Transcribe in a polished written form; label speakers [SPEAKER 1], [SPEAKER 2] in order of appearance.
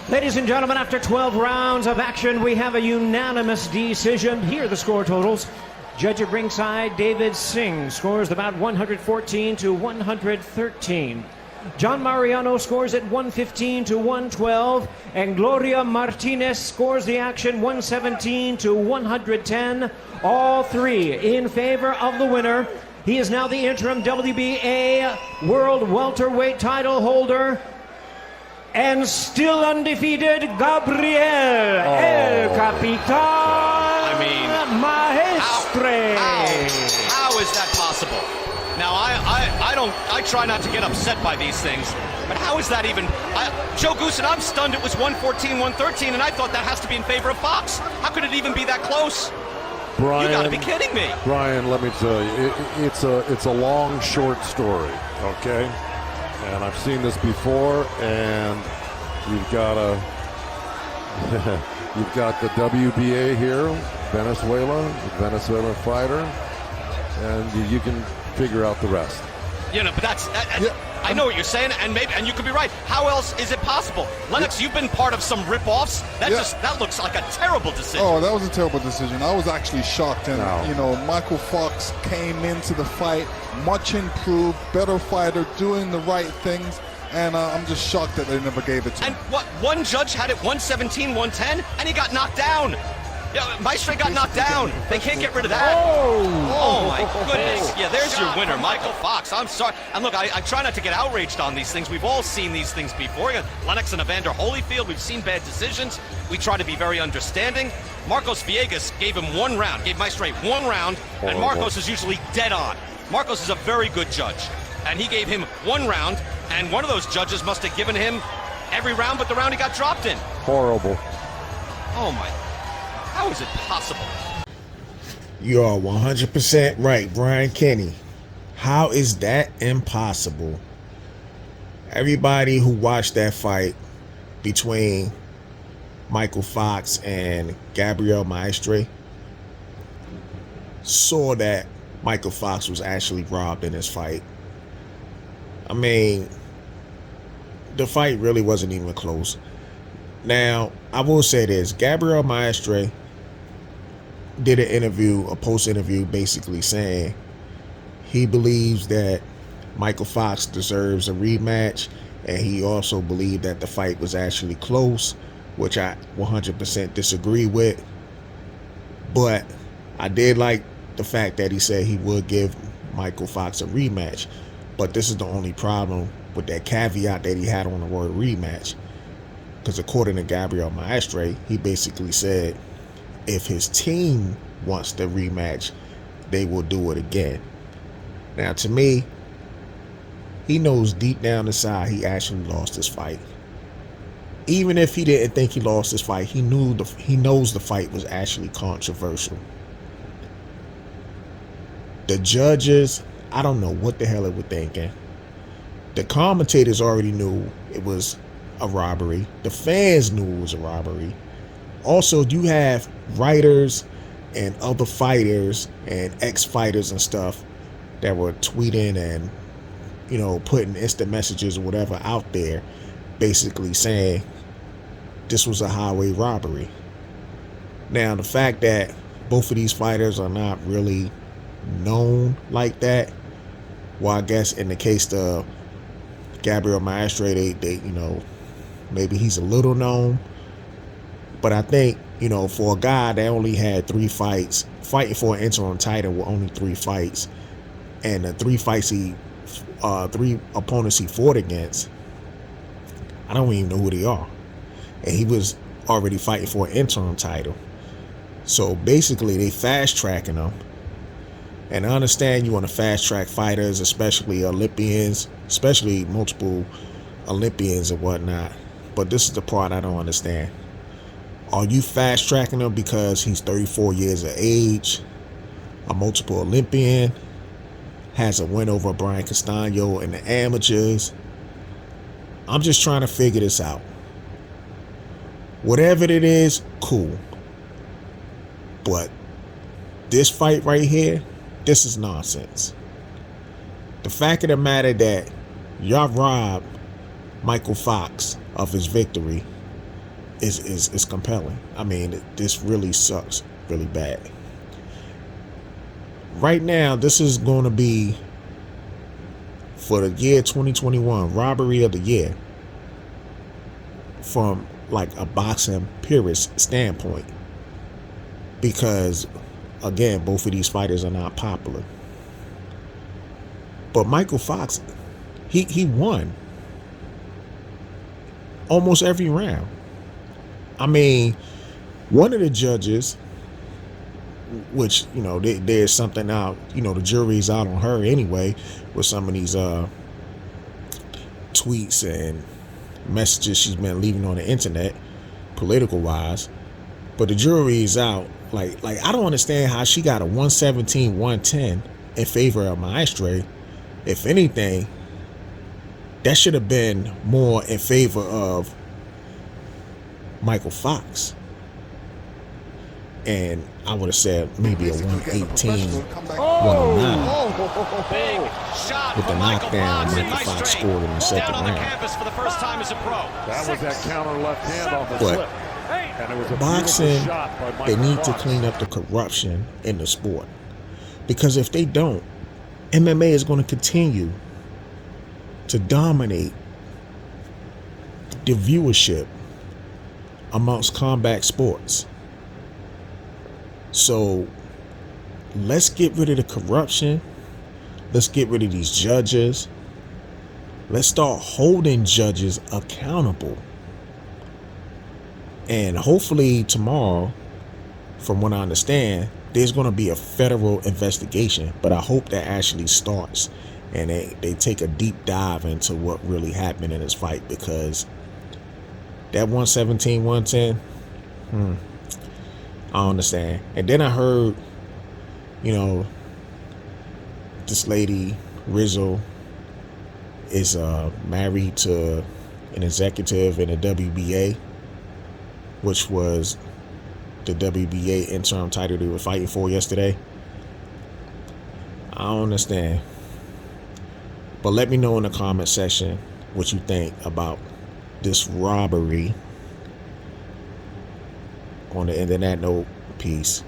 [SPEAKER 1] Ladies and gentlemen, after 12 rounds of action, we have a unanimous decision. Here are the score totals. Judge at ringside, David Singh, scores the bout 114 to 113. John Mariano scores at 115 to 112, and Gloria Martinez scores the action 117 to 110. All three in favor of the winner. He is now the interim WBA World Welterweight title holder and still undefeated, Gabriel El Capitan Maestre.
[SPEAKER 2] How is that possible? Now, I try not to get upset by these things, but how is that even? Joe Goosen, I'm stunned it was 114, 113, and I thought that has to be in favor of Fox. How could it even be that close?
[SPEAKER 3] Brian,
[SPEAKER 2] you gotta be kidding me.
[SPEAKER 3] Brian, let me tell you, it's a long, short story, okay? And I've seen this before, and you've got the WBA here, Venezuela fighter, and you can figure out the rest.
[SPEAKER 2] You know, but I know what you're saying, and you could be right. How else is it possible? Lennox, you've been part of some rip-offs. That looks like a terrible decision.
[SPEAKER 4] Oh, that was a terrible decision. I was actually shocked. And, Michael Fox came into the fight much improved, better fighter, doing the right things. And I'm just shocked that they never gave it to him.
[SPEAKER 2] And what, one judge had it 117, 110, and he got knocked down. Yeah, Maestre got knocked down. They can't get rid of that. Oh my goodness. Yeah, there's your winner, Michael Fox. I'm sorry. And look, I try not to get outraged on these things. We've all seen these things before. Lennox and Evander Holyfield, we've seen bad decisions. We try to be very understanding. Marcos Villegas gave him one round, gave Maestre one round, and Marcos is usually dead on. Marcos is a very good judge, and he gave him one round, and one of those judges must have given him every round but the round he got dropped in.
[SPEAKER 3] Horrible.
[SPEAKER 2] Oh my. How is it possible?
[SPEAKER 5] You are 100% right, Brian Kenny. How is that impossible? Everybody who watched that fight between Michael Fox and Gabriel Maestre saw that Michael Fox was actually robbed in this fight. I mean, the fight really wasn't even close. Now, I will say this. Gabriel Maestre did an interview, a post-interview, basically saying he believes that Michael Fox deserves a rematch, and he also believed that the fight was actually close, which I 100% disagree with. But I did like the fact that he said he would give Michael Fox a rematch. But this is the only problem with that caveat that he had on the word rematch. Because according to Gabriel Maestre, he basically said if his team wants the rematch, they will do it again. Now, to me, he knows deep down inside he actually lost this fight. Even if he didn't think he lost this fight, he knows the fight was actually controversial. The judges, I don't know what the hell they were thinking. The commentators already knew it was a robbery. The fans knew it was a robbery. Also, you have writers and other fighters and ex-fighters and stuff that were tweeting and, putting instant messages or whatever out there, basically saying this was a highway robbery. Now, the fact that both of these fighters are not really known like that, well, I guess in the case of Gabriel Maestre, they maybe he's a little known. But I think, for a guy that only had 3 fights, fighting for an interim title with only 3 fights, and the 3 opponents he fought against, I don't even know who they are. And he was already fighting for an interim title. So basically, they fast-tracking him. And I understand you want to fast-track fighters, especially Olympians, especially multiple Olympians and whatnot. But this is the part I don't understand. Are you fast-tracking him because he's 34 years of age, a multiple Olympian, has a win over Brian Castano in the amateurs? I'm just trying to figure this out. Whatever it is, cool. But this fight right here, this is nonsense. The fact of the matter that y'all robbed Michael Fox of his victory, is compelling. I mean, this really sucks really bad. Right now, this is going to be, for the year 2021, robbery of the year from like a boxing purist standpoint, because again, both of these fighters are not popular. But Michael Fox, he won almost every round. I mean, one of the judges, which, you know, there's something out, you know, the jury's out on her anyway with some of these tweets and messages she's been leaving on the internet, political wise. But the jury is out. Like I don't understand how she got a 117-110 in favor of Maestre. If anything, that should have been more in favor of Michael Fox. And I would have said maybe a 118, 109.
[SPEAKER 2] Big shot
[SPEAKER 5] With the
[SPEAKER 2] from
[SPEAKER 5] knockdown
[SPEAKER 2] Fox, and
[SPEAKER 5] Michael Fox
[SPEAKER 2] Maestre
[SPEAKER 5] scored in the second
[SPEAKER 2] down on the
[SPEAKER 5] round.
[SPEAKER 2] canvas for the first time as a pro.
[SPEAKER 3] That was that counter left hand off the
[SPEAKER 5] But
[SPEAKER 3] slip. And it was a
[SPEAKER 5] boxing,
[SPEAKER 3] beautiful shot by Michael
[SPEAKER 5] they need to
[SPEAKER 3] Fox.
[SPEAKER 5] clean up the corruption in the sport. Because if they don't, MMA is going to continue to dominate the viewership amongst combat sports. So let's get rid of the corruption. Let's get rid of these judges. Let's start holding judges accountable. And hopefully tomorrow, from what I understand, there's going to be a federal investigation. But I hope that actually starts and they take a deep dive into what really happened in this fight, because that 117-110, I don't understand. And then I heard, you know, this lady, Rizzo, is married to an executive in the WBA, which was the WBA interim title they were fighting for yesterday. I don't understand. But let me know in the comment section what you think about this robbery. On the end of that note, peace.